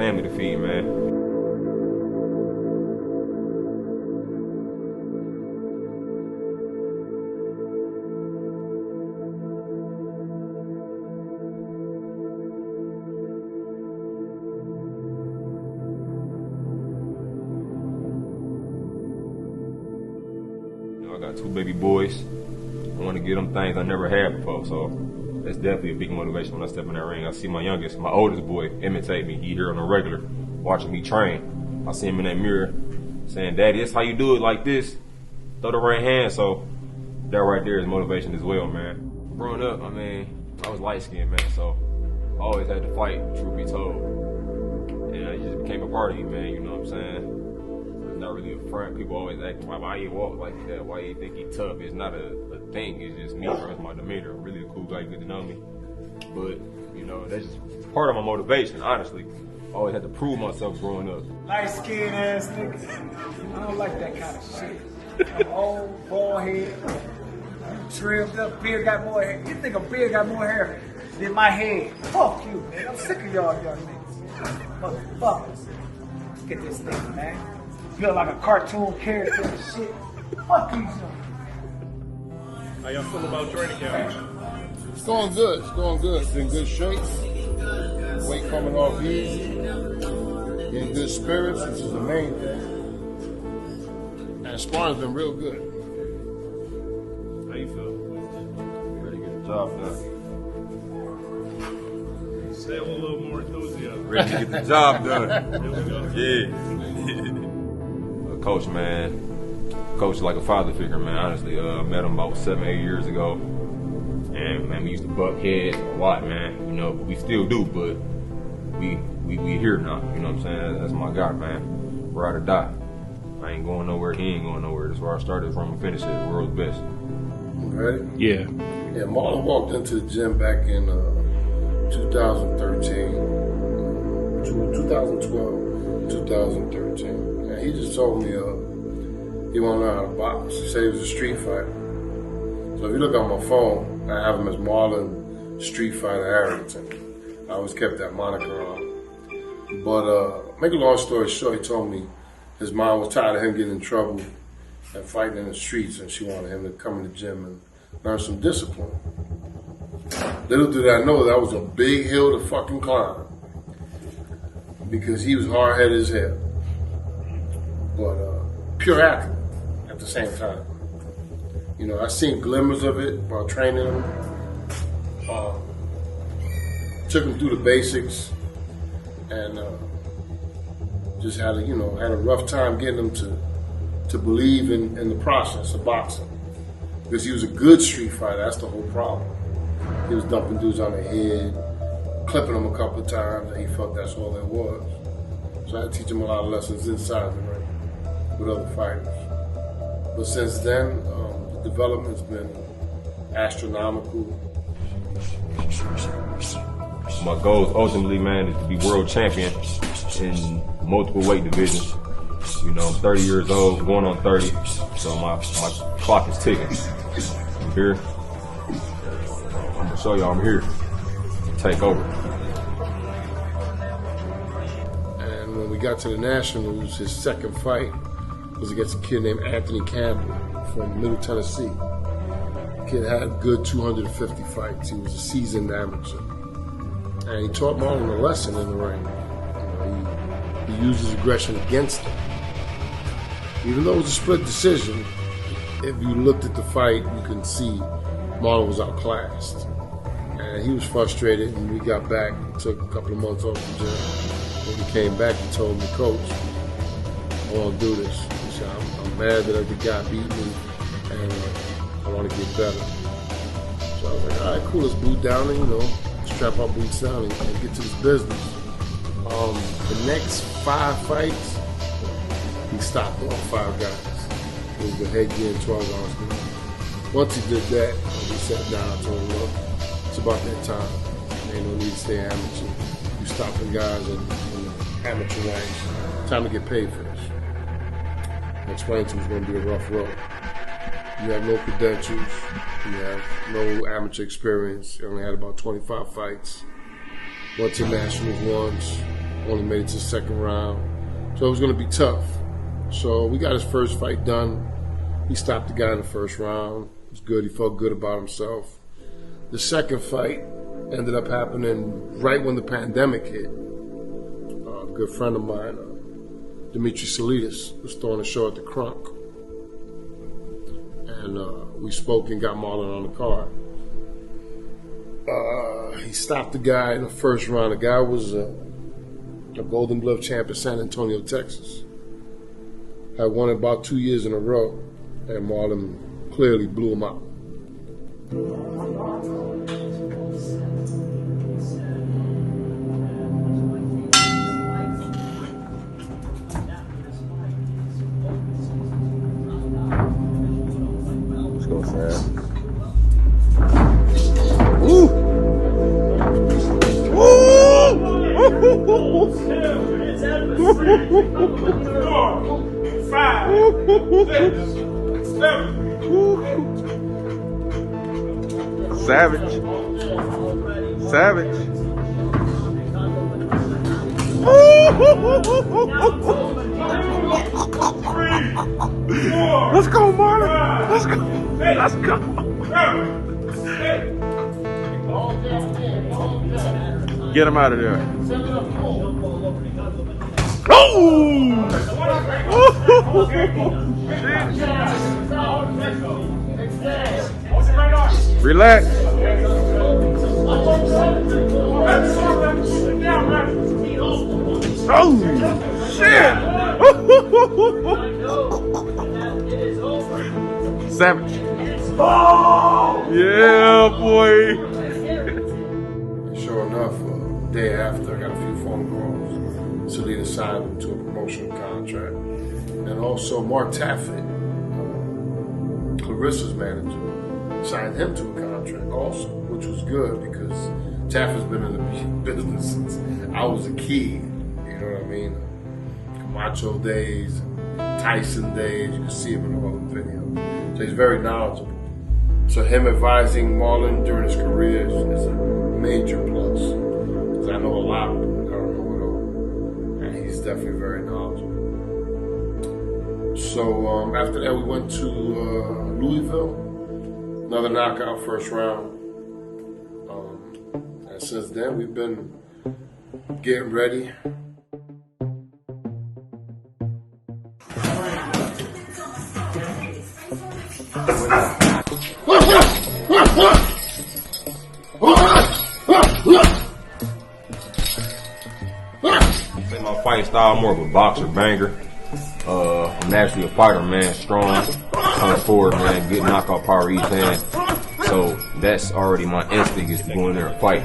family to feed, man. I got 2 baby boys. I want to get them things I never had before, so that's definitely a big motivation when I step in that ring. I see my oldest boy imitate me. He here on the regular, watching me train. I see him in that mirror saying, "Daddy, that's how you do it, like this. Throw the right hand." So that right there is motivation as well, man. Growing up, I was light-skinned, man, so I always had to fight, truth be told. And it just became a part of you, man, you know what I'm saying? It's not really a front. People always ask, why you walk like that? Why you think you tough? It's not a thing. It's just me, bro. It's my demeanor. I'm really a cool guy. Good to know me. But, that's just part of my motivation, honestly. I always had to prove myself growing up. Light-skinned ass niggas. I don't like that kind of shit. I'm old, bald head, trimmed up, beard got more hair. You think a beard got more hair than my head? Fuck you, man. I'm sick of y'all young niggas. Motherfuckers. Let's get this thing, man. Feel like a cartoon character and shit. Fuck you, son. How y'all feel about training camp? It's going good. It's going good. It's in good shape. Weight coming off easy. In good spirits, which is the main thing. And sparring's been real good. How you feel? Ready to get the job done. Say it with a little more enthusiasm. Ready to get the job done. There we go. Yeah. Coach, man. Coach is like a father figure, man, honestly. I met him about 7-8 years ago. And, man, we used to butt heads a lot, man. We still do, but we here now. You know what I'm saying? That's my guy, man. Ride or die. I ain't going nowhere. He ain't going nowhere. That's where I started from. Finish it. World's best. Right? Yeah. Yeah, Marlon walked into the gym back in 2013, 2012, 2013. And he just told me he wanted to learn how to box. He said he was a street fighter. So if you look on my phone, I have him as Marlon Street Fighter Harrington. I always kept that moniker on. But make a long story short, he told me his mom was tired of him getting in trouble and fighting in the streets, and she wanted him to come in the gym and learn some discipline. Little did I know that was a big hill to fucking climb, because he was hard-headed as hell, but pure athlete at the same time. I seen glimmers of it while training him. Took him through the basics, and just had a rough time getting him to believe in the process of boxing, because he was a good street fighter. That's the whole problem. He was dumping dudes on the head, clipping them a couple of times, and he felt that's all there was. So I had to teach him a lot of lessons inside the ring with other fighters. But since then, the development's been astronomical. My goal ultimately, man, is to be world champion in multiple weight divisions. I'm 30 years old, going on 30, so my clock is ticking. I'm here. I'm gonna show y'all I'm here. Take over. And when we got to the Nationals, his second fight was against a kid named Anthony Campbell from Middle Tennessee. The kid had a good 250 fights. He was a seasoned amateur. And he taught Marlon a lesson in the ring. He used his aggression against him. Even though it was a split decision, if you looked at the fight, you can see Marlon was outclassed. And he was frustrated. When we got back, he took a couple of months off the gym. When we came back, he told me, "Coach, I want to do this." He said, I'm mad that the guy beat me, and I want to get better. So I was like, all right, cool, let's boot down and, strap our boots down and get to this business. The next 5 fights, he stopped all 5 guys. It was the headgear and 12 ounce. Once he did that, we sat down and told him, look, it's about that time. There ain't no need to stay amateur. You stopping guys in the amateur ranks. Time to get paid for this. I explained to him it's going to be a rough road. You have no credentials. You have no amateur experience. You only had about 25 fights. Went to nationals once. only made it to the second round. So it was going to be tough. So we got his first fight done. He stopped the guy in the first round. It was good. He felt good about himself. The second fight ended up happening right when the pandemic hit. A good friend of mine, Dimitri Salidas, was throwing a show at the Crunk. And we spoke and got Marlon on the card. He stopped the guy in the first round. The guy was a Golden Glove champ in San Antonio, Texas. Had won it about 2 years in a row, and Marlon clearly blew him out. Let's go, Sam. Woo! Savage. Savage. Let's go, Marlon. Let's go. Let's go. Get him out of there. Oh! Relax. Oh, shit. Savage. Yeah, boy. Sure enough, day after, I got a few phone calls. Salinas signed him to a promotional contract. And also Mark Taffet, Clarissa's manager, signed him to a contract also, which was good because Taffet's been in the business since I was a kid. You know what I mean? Camacho days, Tyson days, you can see him in all the videos. So he's very knowledgeable. So him advising Marlon during his career is a major plus. Because I know a lot of them, I don't know it all. And he's definitely very knowledgeable. So after that, we went to Louisville. Another knockout, first round. And since then, we've been getting ready. My fighting style more of a boxer, banger. I'm naturally a fighter, man, strong, coming forward, man, good knockout power each hand. So that's already my instinct is to go in there and fight.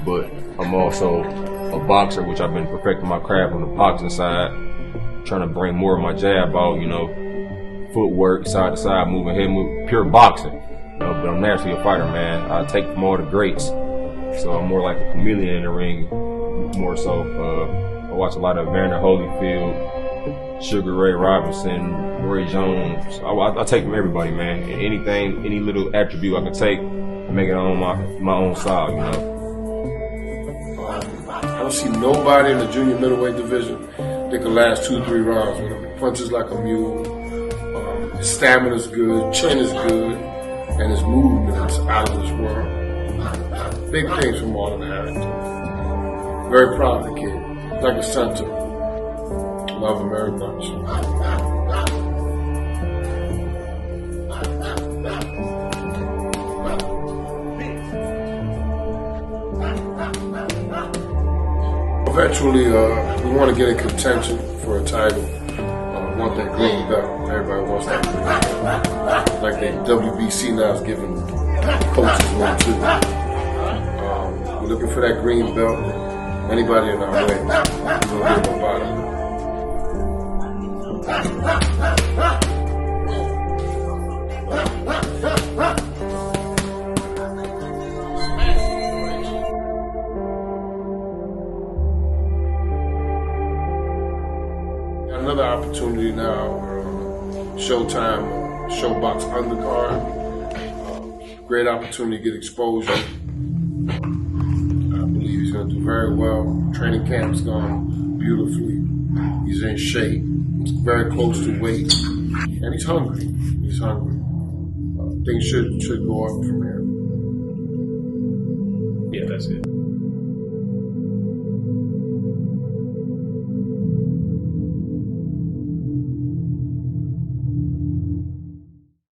But I'm also a boxer, which I've been perfecting my craft on the boxing side, trying to bring more of my jab out, you know, footwork, side to side, moving head move, pure boxing. But I'm naturally a fighter, man. I take from all the greats. So I'm more like a chameleon in the ring, more so. I watch a lot of Vander Holyfield, Sugar Ray Robinson, Roy Jones. I take from everybody, man. And anything, any little attribute I can take and make it on my own style, you know. I don't see nobody in the junior middleweight division that can last 2 or 3 rounds with him. He punches like a mule. His stamina's good, chin is good, and his movement is out of this world. Big things from Marlon Harrington. Very proud of the kid. Like a son to me. Love him very much. Eventually, we want to get in contention for a title. Want that green belt. Everybody wants that green belt. Like the WBC now is giving coaches one too. We're looking for that green belt. Anybody in our way, we're going to give them a bottom. Another opportunity now, Showtime, Showbox undercard. Great opportunity to get exposure. I believe he's going going to do very well. Training camp's gone beautifully. He's in shape. He's very close to weight. And he's hungry. Things should go up from there.